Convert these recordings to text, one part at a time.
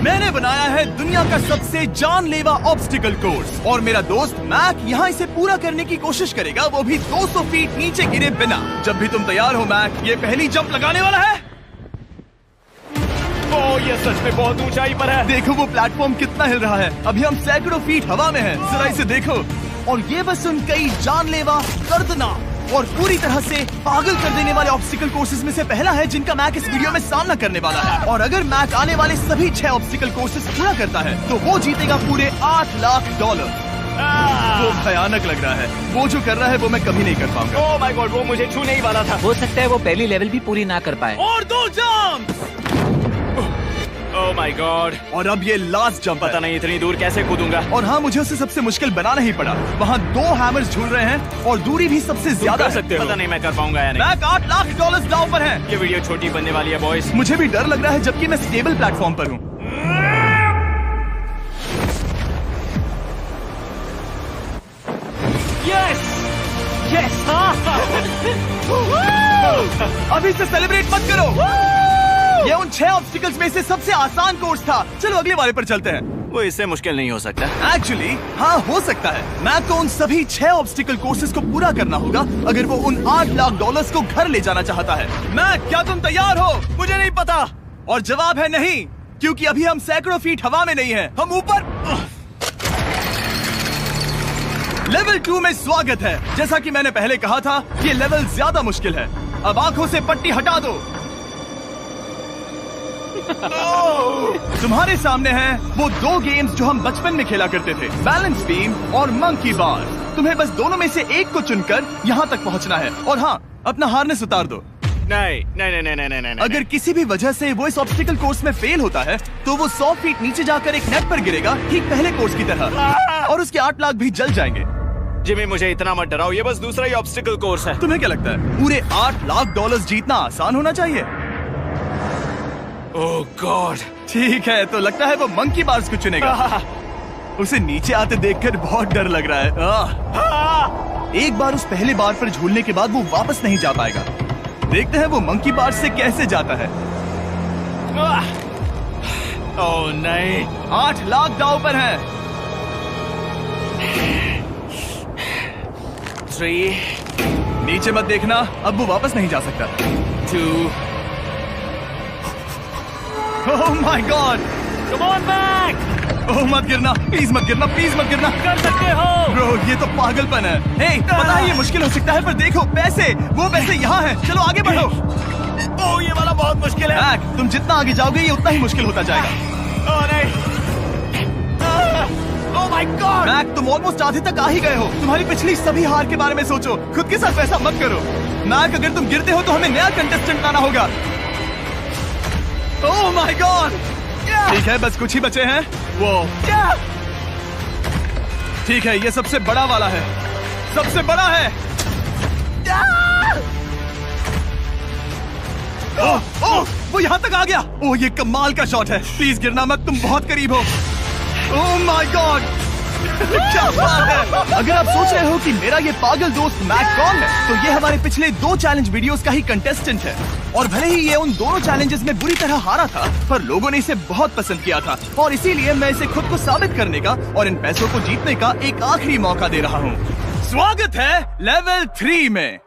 मैंने बनाया है दुनिया का सबसे जानलेवा ऑब्स्टिकल कोर्स और मेरा दोस्त मैक यहाँ इसे पूरा करने की कोशिश करेगा, वो भी 200 फीट नीचे गिरे बिना। जब भी तुम तैयार हो मैक, ये पहली जंप लगाने वाला है। ओह, ये सच में बहुत ऊंचाई पर है। देखो वो प्लेटफॉर्म कितना हिल रहा है। अभी हम सैकड़ों फीट हवा में हैं। जरा इसे देखो। और ये बस उन कई जानलेवा, दर्दनाक और पूरी तरह से पागल कर देने वाले ऑब्स्टिकल कोर्सेज में से पहला है जिनका मैक इस वीडियो में सामना करने वाला है। और अगर मैक आने वाले सभी 6 ऑब्स्टिकल कोर्सेज पूरा करता है तो वो जीतेगा पूरे $8 लाख। वो भयानक लग रहा है। वो जो कर रहा है वो मैं कभी नहीं कर पाऊंगा। ओह माय गॉड, वो मुझे छूने ही वाला था। हो सकता है वो पहली लेवल भी पूरी ना कर पाए। और 2 जंप। Oh my God. और अब ये लास्ट जंप। पता नहीं इतनी दूर कैसे कूदूंगा। और हाँ, मुझे उसे सबसे मुश्किल बनाना ही पड़ा। वहाँ 2 हैमर्स झूल रहे हैं और दूरी भी सबसे ज्यादा कर सकते हो। पता नहीं मैं कर पाऊंगा या नहीं। मैक $8 लाख दांव पर है। ये वीडियो छोटी बनने वाली है बॉयज। मुझे भी डर लग रहा है जबकि मैं स्टेबल प्लेटफॉर्म पर हूँ। Yes yes. अभी से सेलिब्रेट मत करो। ये उन 6 ऑब्स्टिकल्स में से सबसे आसान कोर्स था। चलो अगले वाले पर चलते हैं। वो इससे मुश्किल नहीं हो सकता। एक्चुअली हाँ, हो सकता है। मैक को उन सभी 6 ऑब्स्टिकल कोर्सेज को पूरा करना होगा अगर वो उन $8 लाख को घर ले जाना चाहता है। मैक, क्या तुम तैयार हो? मुझे नहीं पता। और जवाब है नहीं, क्योंकि अभी हम सैकड़ों फीट हवा में नहीं हैं। हम ऊपर। लेवल 2 में स्वागत है। जैसा कि मैंने पहले कहा था, ये लेवल ज्यादा मुश्किल है। अब आंखों से पट्टी हटा दो। तुम्हारे सामने हैं वो 2 गेम्स जो हम बचपन में खेला करते थे, बैलेंस बीम और मंकी बार। तुम्हें बस दोनों में से एक को चुनकर यहाँ तक पहुँचना है। और हाँ, अपना हार्नेस उतार दो। नहीं नहीं नहीं नहीं नहीं। अगर किसी भी वजह से वो इस ऑब्स्टिकल कोर्स में फेल होता है तो वो 100 फीट नीचे जाकर एक नेट पर गिरेगा, ठीक पहले कोर्स की तरह, और उसके 8 लाख भी जल जाएंगे। जिमी, मुझे इतना मत डराओ। ये बस दूसरा ही ऑब्स्टिकल कोर्स है। तुम्हें क्या लगता है पूरे $8 लाख जीतना आसान होना चाहिए? ओह गॉड। ठीक है, तो लगता है वो मंकी बार्स को चुनेगा। उसे नीचे आते देखकर बहुत डर लग रहा है। एक बार उस पहले बार पर झूलने के बाद वो वापस नहीं जा पाएगा। देखते हैं वो मंकी बार से कैसे जाता है। ओह नहीं। 8 लाख दांव पर है। 3 नीचे मत देखना, अब वो वापस नहीं जा सकता। 2 oh my god. Come on back. Oh मत गिरना, प्लीज मत गिरना, प्लीज मत गिरना। कर सकते हो ब्रो, ये तो पागलपन है। हे, पता है ये मुश्किल हो सकता है, पर देखो पैसे, वो पैसे यहाँ हैं। चलो आगे बढ़ो। ओह, ये वाला बहुत मुश्किल है। मैक, तुम जितना आगे जाओगे ये उतना ही मुश्किल होता जाएगा। ओह नहीं। ओह माय गॉड। मैक, तुम ऑलमोस्ट आधे तक आ ही गए हो। तुम्हारी पिछली सभी हार के बारे में सोचो, खुद के साथ वैसा मत करो। मैक, अगर तुम गिरते हो तो हमें नया कंटेस्टेंट लाना होगा। ओह माय गॉड। ठीक है, बस कुछ ही बचे हैं। वो ठीक है, ये सबसे बड़ा वाला है, सबसे बड़ा है। ओह, वो यहाँ तक आ गया। ओह, ये कमाल का शॉट है। प्लीज गिरना मत, तुम बहुत करीब हो। ओह माय गॉड, क्या बात है। अगर आप सोच रहे हो कि मेरा ये पागल दोस्त मैक कौन है, तो ये हमारे पिछले 2 चैलेंज वीडियोस का ही कंटेस्टेंट है। और भले ही ये उन दोनों चैलेंजेस में बुरी तरह हारा था, पर लोगों ने इसे बहुत पसंद किया था और इसीलिए मैं इसे खुद को साबित करने का और इन पैसों को जीतने का एक आखिरी मौका दे रहा हूँ। स्वागत है लेवल 3 में।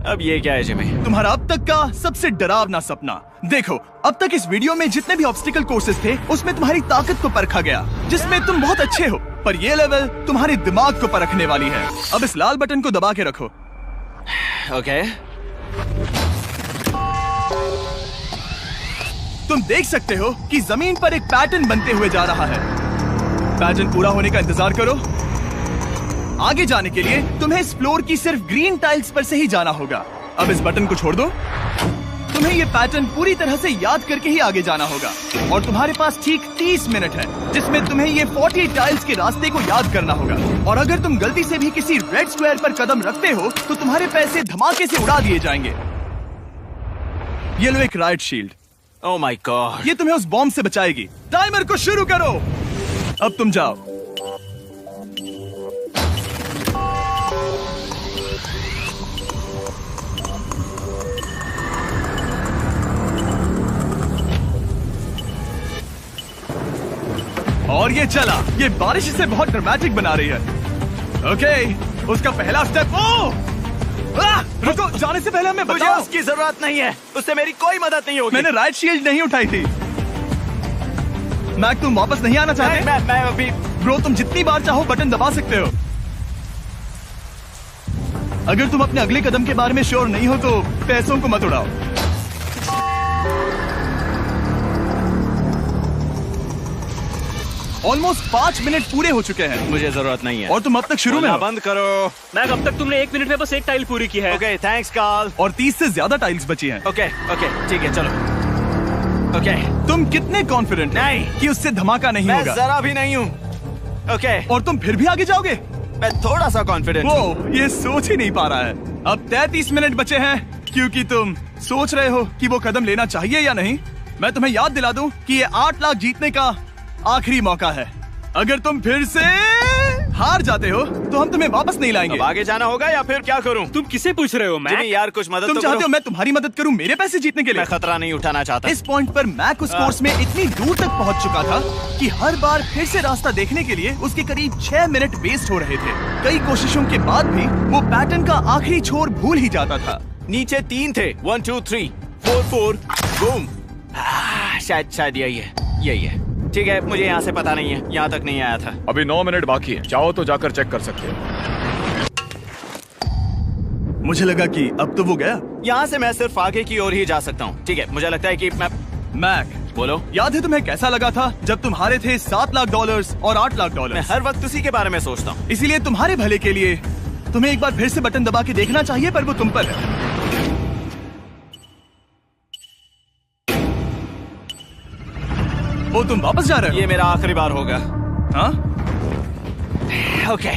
अब ये क्या है जिमी? तुम्हारा अब तक का सबसे डरावना सपना। देखो, अब तक इस वीडियो में जितने भी ऑब्स्टिकल कोर्सेज थे उसमें तुम्हारी ताकत को परखा गया, जिसमें तुम बहुत अच्छे हो, पर ये लेवल तुम्हारे दिमाग को परखने वाली है। अब इस लाल बटन को दबा के रखो। ओके। तुम देख सकते हो कि जमीन पर एक पैटर्न बनते हुए जा रहा है। पैटर्न पूरा होने का इंतजार करो। आगे जाने के लिए तुम्हें इस फ्लोर की सिर्फ ग्रीन टाइल्स पर से ही जाना होगा। अब इस बटन को छोड़ दो। तुम्हें ये पैटर्न पूरी तरह से याद करके ही आगे जाना होगा और तुम्हारे पास ठीक 30 मिनट है, जिसमें तुम्हें ये 40 टाइल्स के रास्ते को याद करना होगा। और अगर तुम गलती से भी किसी रेड स्क्वायर पर कदम रखते हो तो तुम्हारे पैसे धमाके से उड़ा दिए जाएंगे। ये लो एक right shield. Oh my God. ये तुम्हें उस बॉम्ब से बचाएगी। टाइमर को शुरू करो। अब तुम जाओ। और ये चला। ये बारिश इसे बहुत ड्रामेटिक बना रही है। ओके, उसका पहला स्टेप। रुको, जाने से पहले हमें मुझे बताओ। उसकी जरूरत नहीं है, उससे मेरी कोई मदद नहीं होगी। मैंने राइट शील्ड नहीं उठाई थी। मैक, तुम वापस नहीं आना चाहते? मैं अभी। ब्रो, तुम जितनी बार चाहो बटन दबा सकते हो। अगर तुम अपने अगले कदम के बारे में श्योर नहीं हो तो पैसों को मत उड़ाओ। ऑलमोस्ट 5 मिनट पूरे हो चुके हैं मुझे जरूरत नहीं है। और तुम अब तक शुरू में बोलना हो। बंद करो। मैक, अब तक तुमने 1 मिनट में बस एक टाइल पूरी की है। Okay, thanks Carl. और 30 से ज्यादा टाइल्स बची हैं। ओके ठीक है, चलो। ओके, तुम कितने कॉन्फिडेंट नहीं कि उससे धमाका नहीं मैं होगा? जरा भी नहीं हूँ। ओके, और तुम फिर भी आगे जाओगे? मैं थोड़ा सा कॉन्फिडेंट हूँ। वो ये सोच ही नहीं पा रहा है। अब 33 मिनट बचे हैं क्योंकि तुम सोच रहे हो कि वो कदम लेना चाहिए या नहीं। मैं तुम्हें याद दिला दूं कि ये 8 लाख जीतने का आखिरी मौका है। अगर तुम फिर से हार जाते हो तो हम तुम्हें वापस नहीं लाएंगे। अब आगे जाना होगा या फिर क्या करूं? तुम किसे पूछ रहे हो मैक? जिमी यार, कुछ मदद तुम तो चाहते करो। हो मैं तुम्हारी मदद करूं मेरे पैसे जीतने के लिए? मैं खतरा नहीं उठाना चाहता। इस पॉइंट पर मैक उस कोर्स में इतनी दूर तक पहुंच चुका था कि हर बार फिर से रास्ता देखने के लिए उसके करीब 6 मिनट वेस्ट हो रहे थे। कई कोशिशों के बाद भी वो पैटर्न का आखिरी छोर भूल ही जाता था। नीचे 3 थे। 1 2 3 4 4 बूम। शायद यही है। ठीक है, मुझे यहाँ से पता नहीं है, यहाँ तक नहीं आया था। अभी 9 मिनट बाकी है, चाहो तो जाकर चेक कर सकते हो। मुझे लगा कि अब तो वो गया। यहाँ से मैं सिर्फ आगे की ओर ही जा सकता हूँ। ठीक है, मुझे लगता है कि मैं। मैक, बोलो। याद है तुम्हें कैसा लगा था जब तुम हारे थे $7 लाख और $8 लाख? मैं हर वक्त उसी के बारे में सोचता हूँ। इसीलिए तुम्हारे भले के लिए तुम्हें एक बार फिर से बटन दबा के देखना चाहिए, पर वो तुम पर है। वो तुम वापस जा रहे हो? ये मेरा आखिरी बार होगा। हाँ? Okay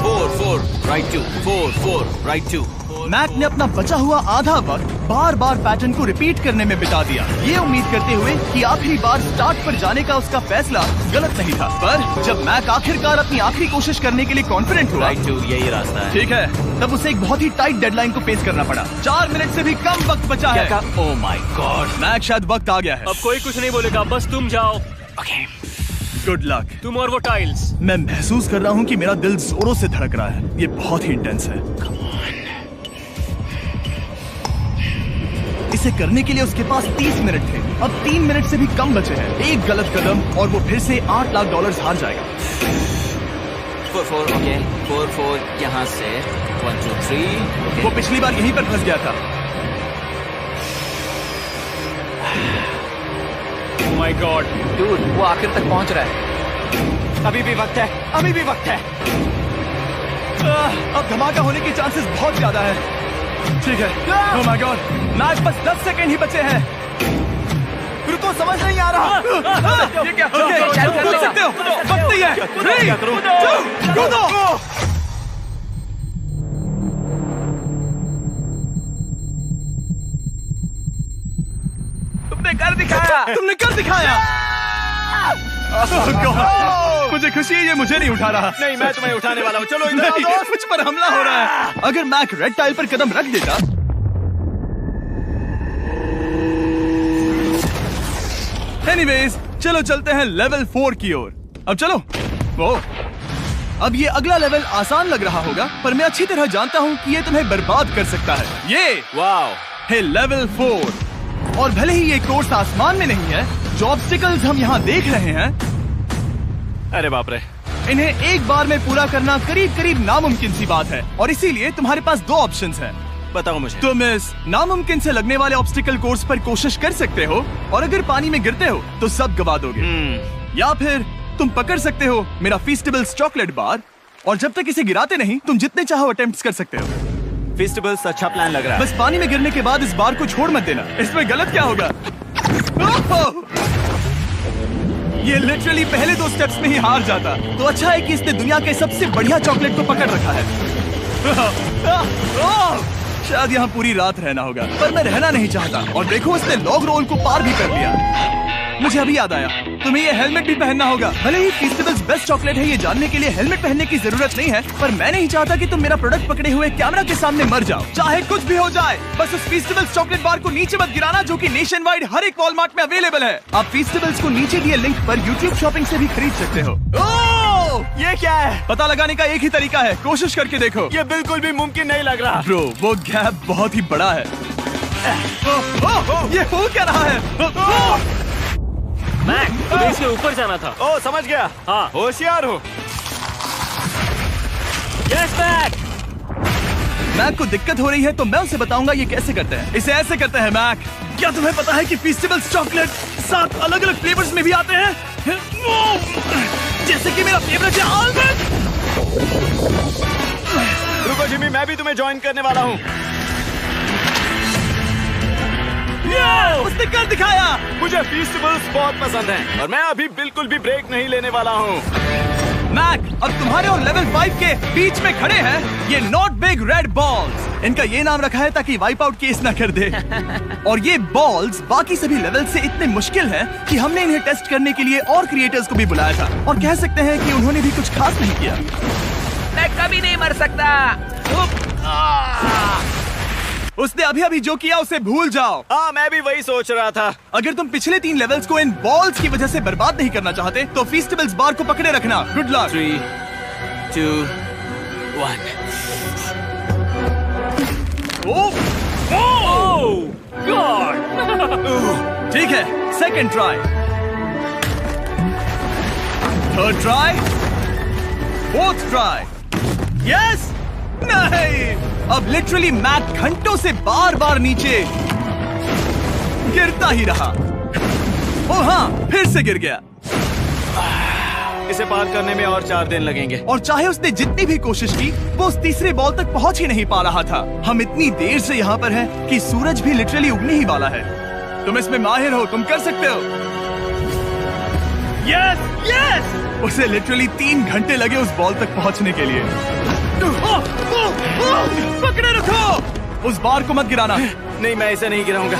4 4 right 2 4 4 right 2। मैक ने अपना बचा हुआ आधा वक्त बार बार पैटर्न को रिपीट करने में बिता दिया, ये उम्मीद करते हुए कि आखिरी बार स्टार्ट पर जाने का उसका फैसला गलत नहीं था। पर जब मैक आखिरकार अपनी आखिरी कोशिश करने के लिए कॉन्फिडेंट हुआ, राइट 2 यही रास्ता है। ठीक है, तब उसे एक बहुत ही टाइट डेडलाइन को फेस करना पड़ा। 4 मिनट से भी कम वक्त बचा है। ओह माय गॉड, मैक, शायद वक्त आ गया है। अब कोई कुछ नहीं बोलेगा, बस तुम जाओ। Okay good luck. तुम और वो टाइल्स। मैं महसूस कर रहा हूँ कि मेरा दिल जोरों से धड़क रहा है। ये बहुत ही इंटेंस है। इसे करने के लिए उसके पास 30 मिनट थे। अब 3 मिनट से भी कम बचे हैं। एक गलत कदम और वो फिर से $8 लाख हार जाएगा। 4 4 ओके 4 4 यहाँ से 1 2 3। वो पिछली बार यहीं पर फंस गया था। ओह माय गॉड, डूड, वो आखिर तक पहुंच रहा है। अभी भी वक्त है, अभी भी वक्त है। अब धमाका होने के चांसेस बहुत ज्यादा है। ठीक है। ओह माय गॉड, मैच बस 10 सेकंड ही बचे हैं। रुको, समझ नहीं आ रहा। ये क्या? कूद सकते हो, वक्त नहीं है। 3 2 कूदो। तुमने कर दिखाया। Oh God, मुझे खुशी है ये मुझे नहीं उठा रहा। नहीं, मैं तुम्हें उठाने वाला हूँ। चलो इधर आओ नहीं, दोस्त। मुझ पर हमला हो रहा है। अगर मैक रेड टाइल पर कदम रख देता। एनीवेज, चलो चलते हैं लेवल 4 की ओर। अब चलो। वो अब ये अगला लेवल आसान लग रहा होगा, पर मैं अच्छी तरह जानता हूँ कि ये तुम्हें बर्बाद कर सकता है। ये वाओ है लेवल 4। और भले ही ये कोर्स आसमान में नहीं है, जो ऑब्स्टिकल्स हम यहाँ देख रहे हैं, अरे बाप रे, इन्हें एक बार में पूरा करना करीब करीब नामुमकिन सी बात है। और इसीलिए तुम्हारे पास 2 ऑप्शंस हैं। बताओ मुझे। तुम इस नामुमकिन से लगने वाले ऑब्स्टिकल कोर्स पर कोशिश कर सकते हो, और अगर पानी में गिरते हो तो सब गवा दोगे। या फिर तुम पकड़ सकते हो मेरा फीस्टेबल्स चॉकलेट बार, और जब तक इसे गिराते नहीं तुम जितने चाहो अटेम्प्ट्स कर सकते हो। फेस्टिवल्स अच्छा प्लान लग रहा है। बस पानी में गिरने के बाद इस बार को छोड़ मत देना। इसमें गलत क्या होगा? ओह! ये लिटरली पहले 2 स्टेप्स में ही हार जाता। तो अच्छा है कि इसने दुनिया के सबसे बढ़िया चॉकलेट को पकड़ रखा है। शायद यहाँ पूरी रात रहना होगा, पर मैं रहना नहीं चाहता। और देखो, इसने लॉग रोल को पार भी कर लिया। मुझे अभी याद आया, तुम्हें ये हेलमेट भी पहनना होगा। भले ही फीस्टिवल्स बेस्ट चॉकलेट है ये जानने के लिए हेलमेट पहनने की जरूरत नहीं है, पर मैं नहीं चाहता कि तुम मेरा प्रोडक्ट पकड़े हुए कैमरा के सामने मर जाओ। चाहे कुछ भी हो जाए, बस उस फीस्टिवल्स चॉकलेट बार को नीचे मत गिराना, जो कि नेशन वाइड हर एक वॉलमार्ट में अवेलेबल है। आप फीस्टिवल्स को नीचे दिए लिंक पर यूट्यूब शॉपिंग से भी खरीद सकते हो। ये क्या है? पता लगाने का एक ही तरीका है, कोशिश करके देखो। ये बिल्कुल भी मुमकिन नहीं लग रहा। ब्रो, वो गैप बहुत ही बड़ा है। ये हो क्या रहा है? मैक, तुम्हें इसके ऊपर जाना था। ओ, समझ गया। हाँ। होशियार हो। Yes Mac. मैक को दिक्कत हो रही है तो मैं उसे बताऊंगा ये कैसे करते हैं। इसे ऐसे करते हैं मैक। क्या तुम्हें पता है कि फीस्टिवल्स चॉकलेट 7 अलग अलग फ्लेवर्स में भी आते हैं? जैसे कि मेरा फेवरेट है आलमंड। रुको जिमी, मैं भी तुम्हें ज्वाइन करने वाला हूँ। उसने कर दिखाया। मुझे फेस्टिवल्स बहुत पसंद हैं और मैं अभी बिल्कुल भी ब्रेक नहीं लेने वाला हूँ। मैक, अब तुम्हारे और लेवल 5 के बीच में खड़े हैं ये नॉट बिग रेड बॉल्स। इनका ये नाम रखा है ताकि वाइप आउट केस ना कर दे। और ये बॉल्स बाकी सभी लेवल से इतने मुश्किल हैं कि हमने इन्हें टेस्ट करने के लिए और क्रिएटर्स को भी बुलाया था, और कह सकते हैं कि उन्होंने भी कुछ खास नहीं किया। मैं कभी नहीं मर सकता। उसने अभी अभी जो किया उसे भूल जाओ। हाँ, मैं भी वही सोच रहा था। अगर तुम पिछले 3 लेवल्स को इन बॉल्स की वजह से बर्बाद नहीं करना चाहते तो फीस्टिवल्स बार को पकड़े रखना। Good luck. 3, 2, 1। ठीक है, second try, third try, fourth try. Yes, नहीं, अब लिटरली मैक घंटों से बार बार नीचे गिरता ही रहा। ओ हाँ, फिर से गिर गया। इसे पार करने में और 4 दिन लगेंगे। और चाहे उसने जितनी भी कोशिश की, वो उस तीसरे बॉल तक पहुंच ही नहीं पा रहा था। हम इतनी देर से यहाँ पर हैं कि सूरज भी लिटरली उगने ही वाला है। तुम इसमें माहिर हो, तुम कर सकते हो। Yes, yes! उसे लिटरली 3 घंटे लगे उस बॉल तक पहुंचने के लिए। पकड़े रखो, उस बार को मत गिराना। नहीं, मैं इसे नहीं गिराऊंगा।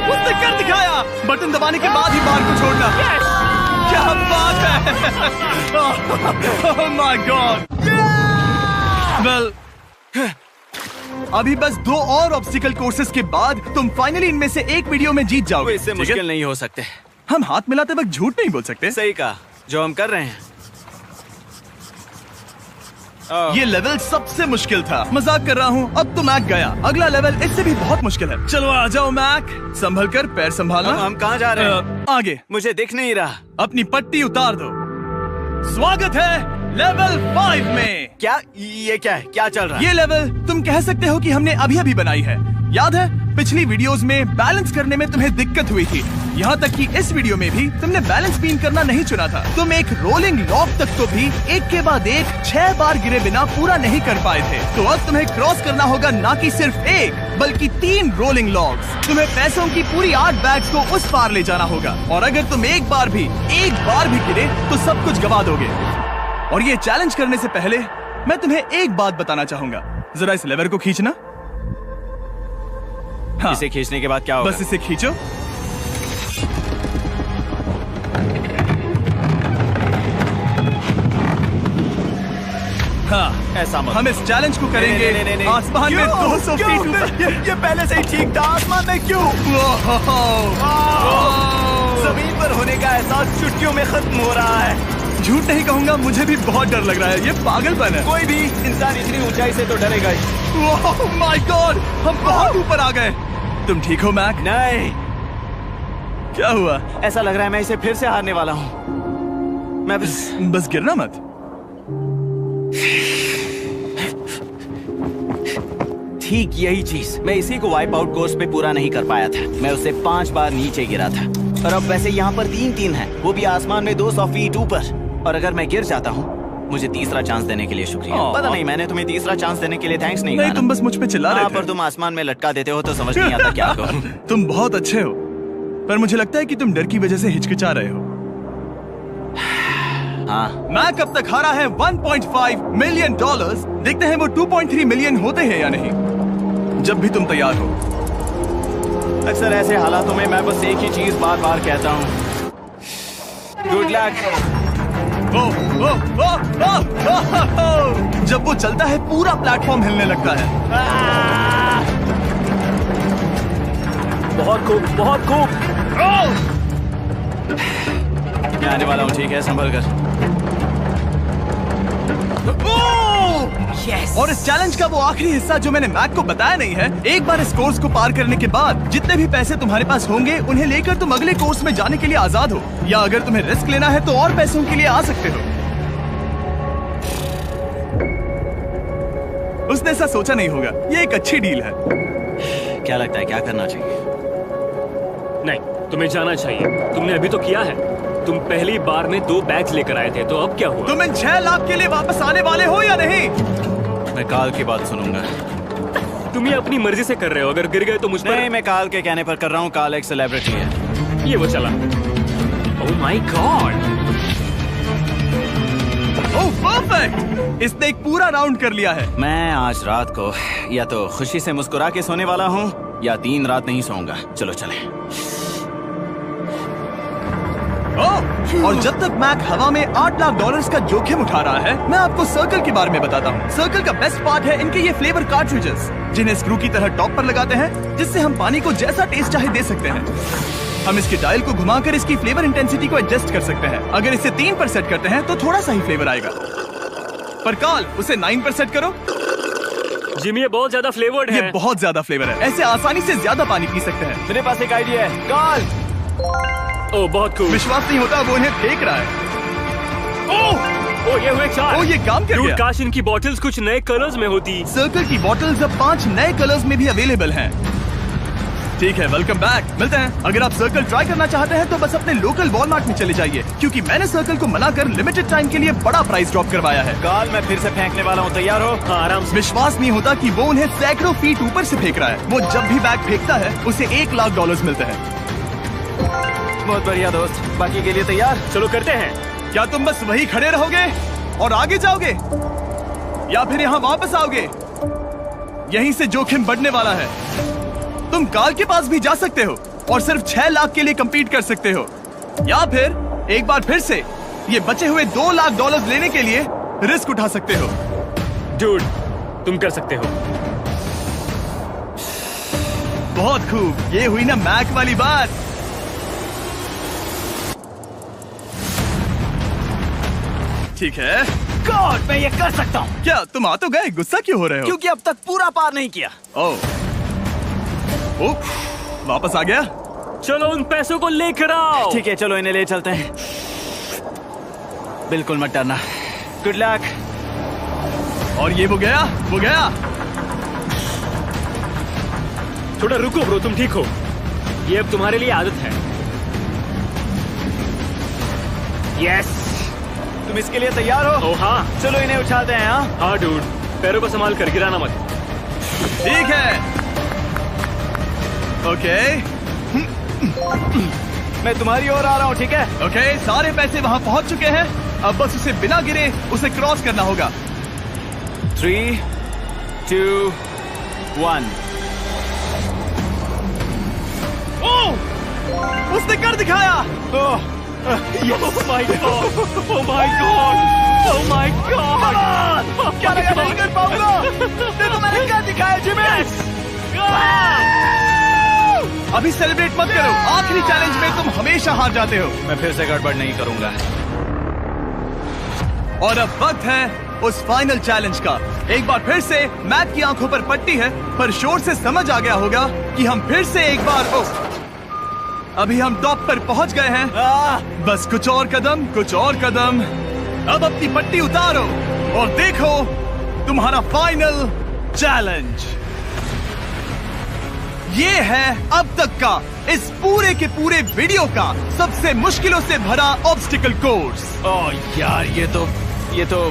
उसने कर दिखाया। बटन दबाने के बाद ही बार को छोड़ना। क्या बात है! ओह माय गॉड! वेल, अभी बस 2 और ऑब्स्टिकल कोर्सेस के बाद तुम फाइनली इनमें से एक वीडियो में जीत जाओगे। इससे मुश्किल नहीं हो सकते। हम हाथ मिलाते वक्त झूठ नहीं बोल सकते। सही कहा, जो हम कर रहे हैं। ये लेवल सबसे मुश्किल था। मजाक कर रहा हूँ, अब तो मैक गया। अगला लेवल इससे भी बहुत मुश्किल है। चलो आ जाओ मैक, संभल कर, पैर संभालना। हम कहाँ जा रहे हैं? आगे। मुझे दिख नहीं रहा। अपनी पट्टी उतार दो। स्वागत है लेवल 5 में। क्या ये क्या है? क्या चल रहा है? ये लेवल तुम कह सकते हो कि हमने अभी अभी बनाई है। याद है पिछली वीडियोस में बैलेंस करने में तुम्हें दिक्कत हुई थी, यहाँ तक कि इस वीडियो में भी तुमने बैलेंस बीन करना नहीं चुना था। तुम एक रोलिंग लॉक तक तो भी एक के बाद एक 6 बार गिरे बिना पूरा नहीं कर पाए थे। तो अब तुम्हें क्रॉस करना होगा ना कि सिर्फ एक बल्कि 3 रोलिंग लॉक्स। तुम्हें पैसों की पूरी 8 बैग्स को उस पार ले जाना होगा, और अगर तुम एक बार भी गिरे तो सब कुछ गवा दोगे। और ये चैलेंज करने से पहले मैं तुम्हें एक बात बताना चाहूंगा। जरा इस लेवर को खींचना। हाँ, इसे खींचने के बाद क्या होगा? बस इसे खींचो। हाँ, ऐसा मत। हम इस चैलेंज को करेंगे नहीं। आसमान में 200 क्यों? फीट ऊपर। ये पहले से ही ठीक था। आसमान में क्यों? जमीन पर होने का एहसास चुटकियों में खत्म हो रहा है। झूठ नहीं कहूंगा, मुझे भी बहुत डर लग रहा है। ये पागलपन है। कोई भी इंसान इतनी ऊंचाई से तो डरेगा ही। ओह माय गॉड, हम बहुत ऊपर आ गए। तुम ठीक हो मैक? नहीं, क्या हुआ? ऐसा लग रहा है मैं इसे फिर से हारने वाला हूँ। मैं बस गिरना मत। ठीक यही चीज मैं इसी को वाइप आउट कोर्स पे पूरा नहीं कर पाया था। मैं उसे 5 बार नीचे गिरा था, और अब वैसे यहाँ पर 3-3 है, वो भी आसमान में 200 फीट ऊपर। और अगर मैं गिर जाता हूँ, मुझे तीसरा चांस देने के लिए शुक्रिया। पता नहीं, मैंने तुम्हें तीसरा चांस देने के लिए थैंक्स नहीं कहा। तुम बस मुझ पे चिल्ला रहे थे। पर तुम आसमान में लटका देते हो तो समझ नहीं आता क्या करूं। तुम बहुत अच्छे हो, पर मुझे लगता है कि तुम डर की वजह से हिचकिचा रहे हो। हाँ, मैक अब तक हारा है $1.5 मिलियन। देखते हैं वो 2.3 मिलियन होते हैं या नहीं। जब भी तुम तैयार हो। अक्सर ऐसे हालातों में मैं बस एक ही चीज बार बार कहता हूँ, गुड लक। जब वो चलता है पूरा प्लेटफॉर्म हिलने लगता है। बहुत खूब, बहुत खूब। मैं आने वाला हूँ, ठीक है, संभल कर। Yes. और इस चैलेंज का वो आखिरी हिस्सा जो मैंने मैक को बताया नहीं है, एक बार इस कोर्स को पार करने के बाद जितने भी पैसे तुम्हारे पास होंगे उन्हें लेकर तुम अगले कोर्स में जाने के लिए आजाद हो, या अगर तुम्हें रिस्क लेना है तो और पैसों के लिए आ सकते हो। उसने ऐसा सोचा नहीं होगा, ये एक अच्छी डील है। क्या लगता है क्या करना चाहिए? नहीं, तुम्हें जाना चाहिए। तुमने अभी तो किया है। तुम पहली बार में 2 बैग्स लेकर आए थे, तो अब क्या हुआ? तुम इन 6 लाख के लिए वापस आने वाले हो या नहीं? मैं काल की बात सुनूंगा। तुम ये अपनी मर्जी से कर रहे हो, अगर गिर गए तो मुझ पर। नहीं, मैं काल के कहने पर कर रहा हूँ। काल एक सेलिब्रिटी है। ये वो चला। ओह माय गॉड। ओह परफेक्ट, इसने एक पूरा राउंड कर लिया है। मैं आज रात को या तो खुशी से मुस्कुरा के सोने वाला हूँ या 3 रात नहीं सोऊंगा। चलो चलें। और जब तक मैक हवा में $8 लाख का जोखिम उठा रहा है, मैं आपको सर्कल के बारे में बताता हूँ। सर्कल का बेस्ट पार्ट है इनके ये फ्लेवर कार्ट्रिजेस, जिन्हें स्क्रू की तरह टॉप पर लगाते हैं, जिससे हम पानी को जैसा टेस्ट चाहे दे सकते हैं। हम इसके डायल को घुमाकर इसकी फ्लेवर इंटेंसिटी को एडजस्ट कर सकते हैं। अगर इसे 3 पर सेट करते हैं तो थोड़ा सा ही फ्लेवर आएगा, पर कॉल उसे 9 पर सेट करो। जिमी, ये बहुत ज्यादा फ्लेवर्ड है। ये बहुत ज्यादा फ्लेवर है, ऐसे आसानी से ज्यादा पानी पी सकते हैं। मेरे पास एक आइडिया है। काल, ओह बहुत खूब। विश्वास नहीं होता, वो उन्हें फेंक रहा है। ओह ये हुए 4। ओह, ये काम कर Dude, गया। काश इनकी बॉटल्स कुछ नए कलर्स में होती। सर्कल की बॉटल्स अब 5 नए कलर्स में भी अवेलेबल हैं। ठीक है, वेलकम बैक। मिलते हैं। अगर आप सर्कल ट्राई करना चाहते हैं तो बस अपने लोकल वॉलमार्ट में चले जाइए, क्योंकि मैंने सर्कल को मना कर लिमिटेड टाइम के लिए बड़ा प्राइस ड्रॉप करवाया है। काल, मैं फिर से फेंकने वाला हूँ। तैयार हो? हाँ, आराम से। विश्वास नहीं होता कि वो उन्हें सैकड़ों फीट ऊपर से फेंक रहा है। वो जब भी बैग फेंकता है उसे $1 लाख मिलते हैं। बहुत बढ़िया दोस्त, बाकी के लिए तैयार? चलो करते हैं। क्या तुम बस वही खड़े रहोगे और आगे जाओगे, या फिर यहाँ वापस आओगे? यहीं से जोखिम बढ़ने वाला है। तुम काल के पास भी जा सकते हो और सिर्फ 6 लाख के लिए compete कर सकते हो, या फिर एक बार फिर से ये बचे हुए $2 लाख लेने के लिए रिस्क उठा सकते हो। डूड, तुम कर सकते हो। बहुत खूब, ये हुई ना मैक वाली बात। ठीक है। गॉड, मैं ये कर सकता हूँ। क्या तुम आ तो गए, गुस्सा क्यों हो रहे हो? क्योंकि अब तक पूरा पार नहीं किया। ओह, वापस आ गया। चलो उन पैसों को लेकर आओ। ठीक है, चलो इन्हें ले चलते हैं। बिल्कुल मत डरना। Good luck. और ये वो गया। थोड़ा रुको ब्रो, तुम ठीक हो। ये अब तुम्हारे लिए आदत है। यस। तुम इसके लिए तैयार हो? ओह हाँ। चलो इन्हें उठाते हैं। हाँ डूड, पैरों को संभाल कर, गिराना मत। ठीक है। ओके मैं तुम्हारी ओर आ रहा हूँ, ठीक है? ओके, सारे पैसे वहाँ पहुँच चुके हैं। अब बस उसे बिना गिरे उसे क्रॉस करना होगा। 3, 2, 1। उसने कर दिखाया। Oh my god! Oh my god! Oh my god! क्या लगा नहीं कर पाऊंगा? देखो मैंने क्या दिखाया जिमी। अभी सेलिब्रेट मत करो, आखिरी चैलेंज में तुम हमेशा हार जाते हो। मैं फिर से गड़बड़ नहीं करूंगा। और अब वक्त है उस फाइनल चैलेंज का। एक बार फिर से मैक की आंखों पर पट्टी है, पर शोर से समझ आ गया होगा कि हम फिर से एक बार अभी हम टॉप पर पहुंच गए हैं। बस कुछ और कदम। अब अपनी पट्टी उतारो और देखो तुम्हारा फाइनल चैलेंज। ये है अब तक का इस पूरे के पूरे वीडियो का सबसे मुश्किलों से भरा ऑब्स्टिकल कोर्स। ओह यार, ये तो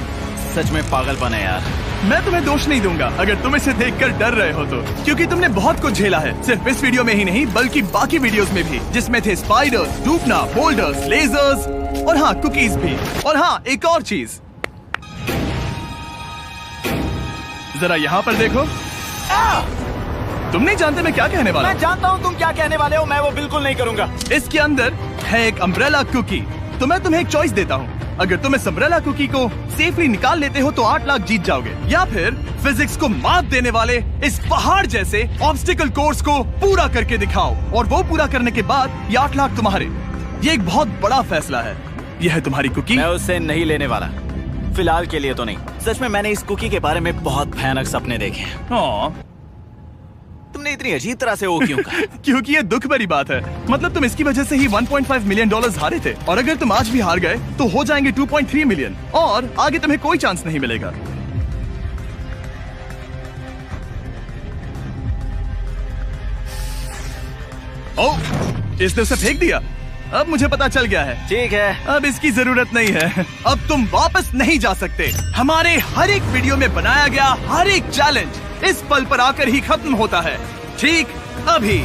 सच में पागलपन है यार। मैं तुम्हें दोष नहीं दूंगा अगर तुम इसे देखकर डर रहे हो तो, क्योंकि तुमने बहुत कुछ झेला है, सिर्फ इस वीडियो में ही नहीं बल्कि बाकी वीडियोस में भी, जिसमें थे स्पाइडर्स, डूबना, बोल्डर्स, लेजर्स और हाँ कुकीज भी। और हाँ, एक और चीज, जरा यहाँ पर देखो। तुम नहीं जानते मैं क्या कहने वाला मैं जानता हूँ तुम क्या कहने वाले हो, मैं वो बिल्कुल नहीं करूंगा। हूँ। इसके अंदर है एक अम्ब्रेला कुकी। तो मैं तुम्हें एक चॉइस देता हूँ। अगर तुम इस अम्ब्रेला कुकी को सेफली निकाल लेते हो तो 8 लाख जीत जाओगे, या फिर फिजिक्स को मात देने वाले इस पहाड़ जैसे ऑब्स्टिकल कोर्स को पूरा करके दिखाओ, और वो पूरा करने के बाद ये 8 लाख तुम्हारे। ये एक बहुत बड़ा फैसला है। यह है तुम्हारी कुकी। मैं उससे नहीं लेने वाला, फिलहाल के लिए तो नहीं। सच में मैंने इस कुकी के बारे में बहुत भयानक सपने देखे हैं। हाँ, तुमने इतनी अजीब तरह से वो क्यों कहा? क्योंकि ये दुख भरी बात है। मतलब तुम इसकी वजह से ही 1.5 मिलियन डॉलर्स हारे थे, और अगर तुम आज भी हार गए तो हो जाएंगे 2.3 मिलियन, और आगे तुम्हें कोई चांस नहीं मिलेगा। ओह, इसने उसे फेंक दिया। अब मुझे पता चल गया है। ठीक है, अब इसकी जरूरत नहीं है। अब तुम वापस नहीं जा सकते। हमारे हर एक वीडियो में बनाया गया हर एक चैलेंज इस पल पर आकर ही खत्म होता है, ठीक अभी।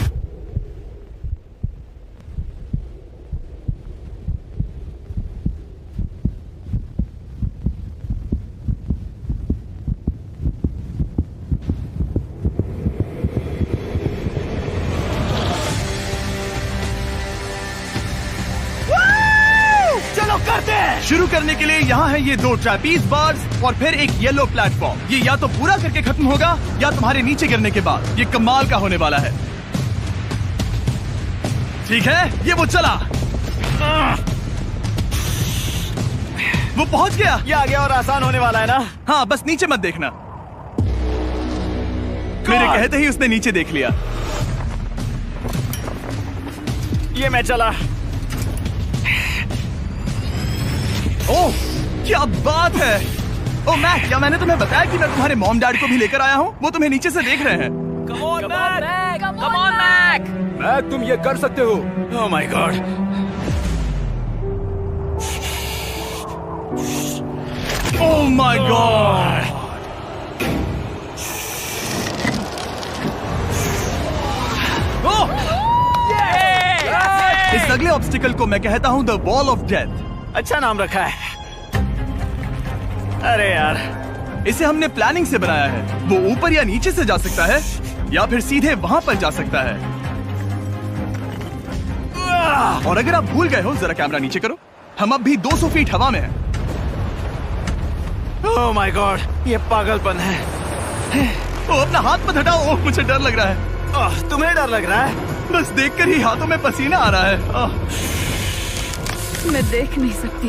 चलो करते हैं। शुरू करने के लिए यहाँ है ये 2 ट्रैपीज बार्स और फिर एक येलो प्लेटफॉर्म। ये या तो पूरा करके खत्म होगा या तुम्हारे नीचे गिरने के बाद। ये कमाल का होने वाला है। ठीक है, ये वो चला। वो पहुंच गया। ये आगे और आसान होने वाला है ना? हाँ, बस नीचे मत देखना। मेरे कहते ही उसने नीचे देख लिया। ये मैं चला। ओह, क्या बात है। ओह मैक, क्या मैंने तुम्हें बताया कि मैं तुम्हारे मॉम डैड को भी लेकर आया हूँ? वो तुम्हें नीचे से देख रहे हैं। Come on Mac. मैक, तुम ये कर सकते हो। ओह my God. Oh my God. इस अगले ऑब्स्टिकल को मैं कहता हूँ द वॉल ऑफ डेथ। अच्छा नाम रखा है। अरे यार, इसे हमने प्लानिंग से बनाया है। वो ऊपर या नीचे से जा सकता है, या फिर सीधे वहां पर जा सकता है। और अगर आप भूल गए हो, जरा कैमरा नीचे करो। हम अब भी 200 फीट हवा में हैं। ओह माय गॉड, ये पागलपन है। ओ, अपना हाथ मत हटाओ। ओह, मुझे डर लग रहा है। तुम्हें डर लग रहा है? बस देखकर ही हाथों में पसीना आ रहा है। मैं देख नहीं सकती।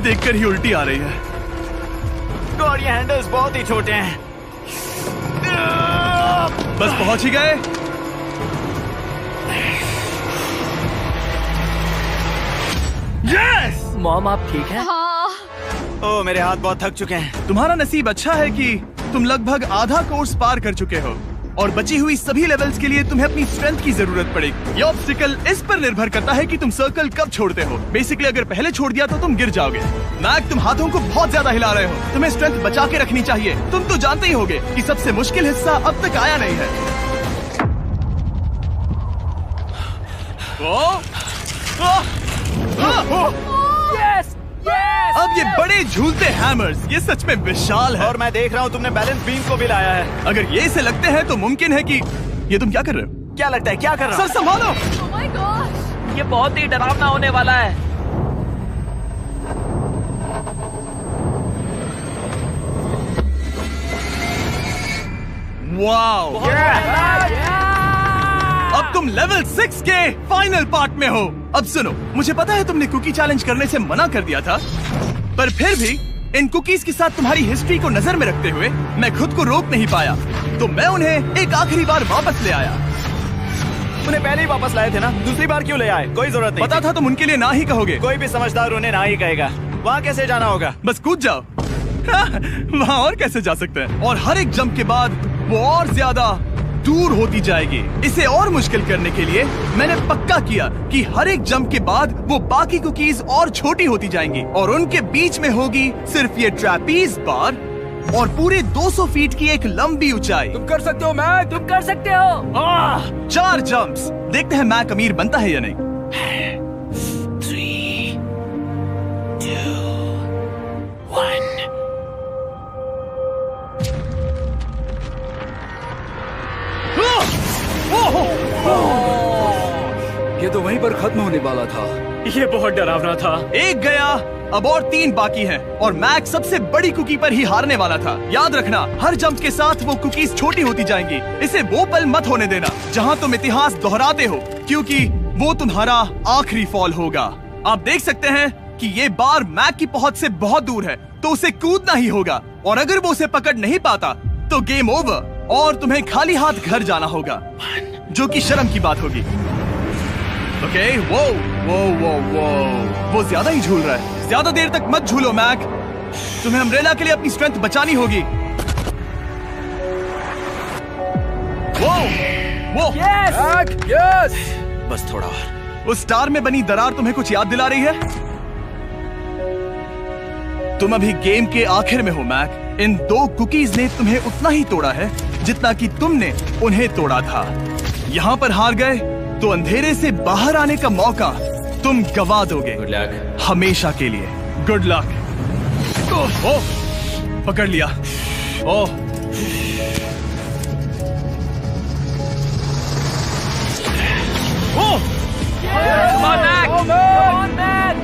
देखकर ही उल्टी आ रही है। गॉड, ये हैंडल्स बहुत ही छोटे हैं। बस पहुंच ही गए। यस! मॉम, आप ठीक हैं? हाँ। ओह, मेरे हाथ बहुत थक चुके हैं। तुम्हारा नसीब अच्छा है कि तुम लगभग आधा कोर्स पार कर चुके हो, और बची हुई सभी लेवल्स के लिए तुम्हें अपनी स्ट्रेंथ की जरूरत पड़ेगी। ये ऑब्स्टिकल इस पर निर्भर करता है कि तुम सर्कल कब छोड़ते हो। बेसिकली अगर पहले छोड़ दिया तो तुम गिर जाओगे। मैक, तुम हाथों को बहुत ज्यादा हिला रहे हो। तुम्हें स्ट्रेंथ बचा के रखनी चाहिए। तुम तो जानते ही होगे कि सबसे मुश्किल हिस्सा अब तक आया नहीं है। Yes, yes. अब ये बड़े झूलते हैमर्स, ये सच में विशाल है। और मैं देख रहा हूँ तुमने बैलेंस बीम को भी लाया है। अगर ये इसे लगते हैं तो मुमकिन है कि ये तुम क्या कर रहे हो? क्या लगता है, क्या कर रहा सर संभालो। Oh my gosh! ये बहुत ही डरावना होने वाला है। वाओ! अब तुम लेवल 6 के फाइनल पार्ट में हो। अब सुनो, मुझे पता है तुमने कुकी चैलेंज करने से मना कर दिया था, पर फिर भी इन कुकीज के साथ तुम्हारी हिस्ट्री को नजर में रखते हुए मैं खुद को रोक नहीं पाया, तो मैं उन्हें एक आखिरी बार वापस ले आया। उन्हें पहले ही वापस लाए थे ना, दूसरी बार क्यों ले आए? कोई जरूरत नहीं। पता था तुम उनके लिए ना ही कहोगे। कोई भी समझदार उन्हें ना ही कहेगा। वहाँ कैसे जाना होगा? बस कूद जाओ। वहाँ और कैसे जा सकते हैं? और हर एक जंप के बाद वो और ज्यादा दूर होती जाएगी। इसे और मुश्किल करने के लिए मैंने पक्का किया कि हर एक जंप के बाद वो बाकी कुकीज और छोटी होती जाएंगी, और उनके बीच में होगी सिर्फ ये ट्रैपीज बार और पूरे 200 फीट की एक लंबी ऊंचाई। तुम कर सकते हो मैक। तुम कर सकते हो। 4 जंप्स। देखते हैं मैक अमीर बनता है या नहीं। 3, 2, 1। ये तो वहीं पर खत्म होने वाला था। ये बहुत डरावना था। एक गया, अब और 3 बाकी हैं और मैक सबसे बड़ी कुकी पर ही हारने वाला था। याद रखना, हर जंप के साथ वो कुकीज छोटी होती जाएंगी। इसे वो पल मत होने देना जहां तुम इतिहास दोहराते हो, क्योंकि वो तुम्हारा आखिरी फॉल होगा। आप देख सकते हैं कि ये बार मैक की पहुंच से बहुत दूर है, तो उसे कूदना ही होगा। और अगर वो उसे पकड़ नहीं पाता तो गेम ओवर और तुम्हें खाली हाथ घर जाना होगा, जो कि शर्म की बात होगी। ओके, वो ज्यादा ही झूल रहा है। ज्यादा देर तक मत झूलो मैक, तुम्हें अम्ब्रेला के लिए अपनी स्ट्रेंथ बचानी होगी। वो यस। बस थोड़ा और। उस स्टार में बनी दरार तुम्हें कुछ याद दिला रही है? तुम अभी गेम के आखिर में हो मैक। इन 2 कुकीज ने तुम्हें उतना ही तोड़ा है जितना कि तुमने उन्हें तोड़ा था। यहाँ पर हार गए तो अंधेरे से बाहर आने का मौका तुम गवा दोगे। Good luck. हमेशा के लिए। Good luck. ओह, पकड़ लिया। ओह,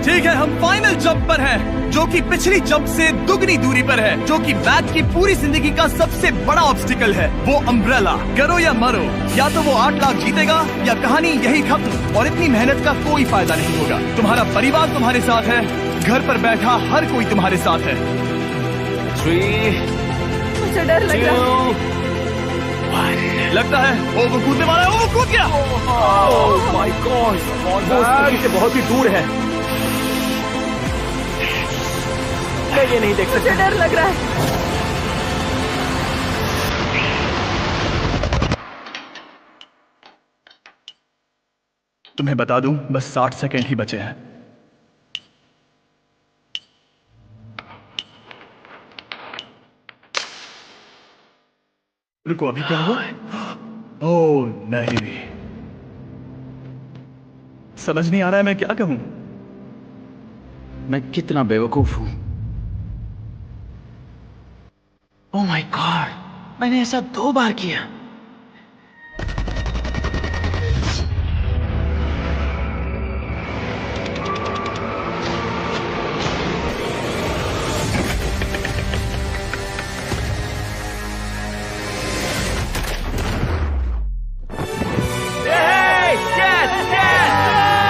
ठीक है, हम फाइनल जंप पर हैं, जो कि पिछली जंप से दुगनी दूरी पर है, जो कि मैक की पूरी जिंदगी का सबसे बड़ा ऑब्स्टिकल है। वो अम्ब्रेला। करो या मरो, या तो वो 8 लाख जीतेगा या कहानी यही खत्म और इतनी मेहनत का कोई फायदा नहीं होगा। तुम्हारा परिवार तुम्हारे साथ है, घर पर बैठा हर कोई तुम्हारे साथ है। 3, मुझे डर लग रहा है। 2, 1। लगता है वो कूदने वाला है। वो कूद गया। ओह माय गॉड, वो से बहुत ही दूर है। मैं ये नहीं देख मुझे डर लग रहा है। तुम्हें बता दूं, बस 60 सेकंड ही बचे हैं। रुको, अभी क्या हुआ? ओह नहीं, समझ नहीं आ रहा है मैं क्या कहूं। मैं कितना बेवकूफ हूं। ओह माय गॉड, मैंने ऐसा 2 बार किया।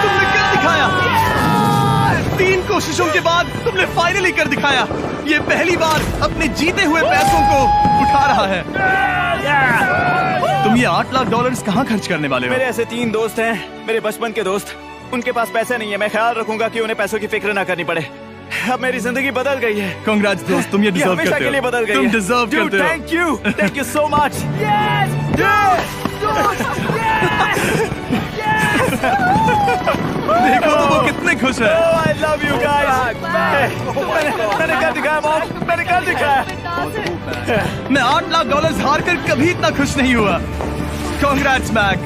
तुमने कर दिखाया। 3 कोशिशों के बाद तुमने फाइनली कर दिखाया। ये पहली बार अपने जीते हुए पैसों को उठा रहा है। तुम ये $8 लाख कहाँ खर्च करने वाले हो? मेरे ऐसे 3 दोस्त हैं, मेरे बचपन के दोस्त। उनके पास पैसे नहीं है। मैं ख्याल रखूंगा कि उन्हें पैसों की फिक्र ना करनी पड़े। अब मेरी जिंदगी बदल गई है। कांग्रेट्स दोस्त, तुम ये डिजर्व हमेशा करते के लिए हो। बदल गई तुम है। डिजर्व करते हो। Thank you so much. देखो वो कितने खुश है। I love you guys. मैंने कर दिखाया मॉम, मैंने कर दिखाया। मैं $8 लाख हार कर कभी इतना खुश नहीं हुआ। Congrats Mac.